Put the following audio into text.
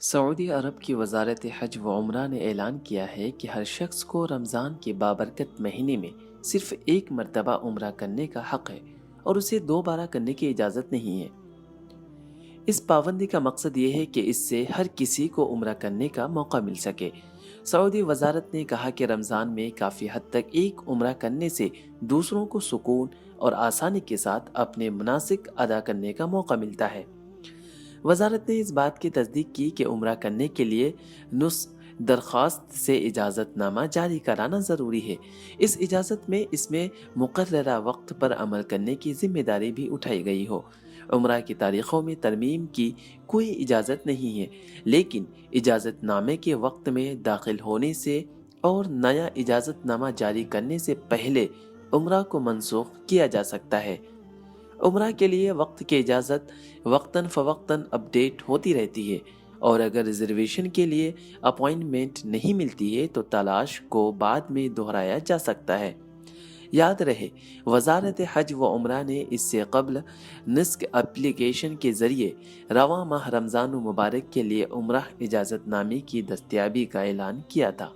سعودی عرب کی وزارت حج و عمرہ نے اعلان کیا ہے کہ ہر شخص کو رمضان کے بابرکت مہینے میں صرف ایک مرتبہ عمرہ کرنے کا حق ہے اور اسے دوبارہ کرنے کی اجازت نہیں ہے۔ اس پابندی کا مقصد یہ ہے کہ اس سے ہر کسی کو عمرہ کرنے کا موقع مل سکے۔ سعودی وزارت نے کہا کہ رمضان میں کافی حد تک ایک عمرہ کرنے سے دوسروں کو سکون اور آسانی کے ساتھ اپنے مناسک ادا کرنے کا موقع ملتا ہے۔ وزارت نے اس بات کی تصدیق کی کہ عمرہ کرنے کے لیے نسخ درخواست سے اجازت نامہ جاری کرانا ضروری ہے۔ اس اجازت میں اس میں مقررہ وقت پر عمل کرنے کی ذمہ داری بھی اٹھائی گئی ہو۔ عمرہ کی تاریخوں میں ترمیم کی کوئی اجازت نہیں ہے، لیکن اجازت نامے کے وقت میں داخل ہونے سے اور نیا اجازت نامہ جاری کرنے سے پہلے عمرہ کو منسوخ کیا جا سکتا ہے۔ عمرہ کے لیے وقت کی اجازت وقتاً فوقتاً اپ ڈیٹ ہوتی رہتی ہے، اور اگر ریزرویشن کے لیے اپائنٹمنٹ نہیں ملتی ہے تو تلاش کو بعد میں دہرایا جا سکتا ہے۔ یاد رہے، وزارت حج و عمرہ نے اس سے قبل نسک اپلیکیشن کے ذریعے رواں ماہ رمضان المبارک کے لیے عمرہ اجازت نامے کی دستیابی کا اعلان کیا تھا۔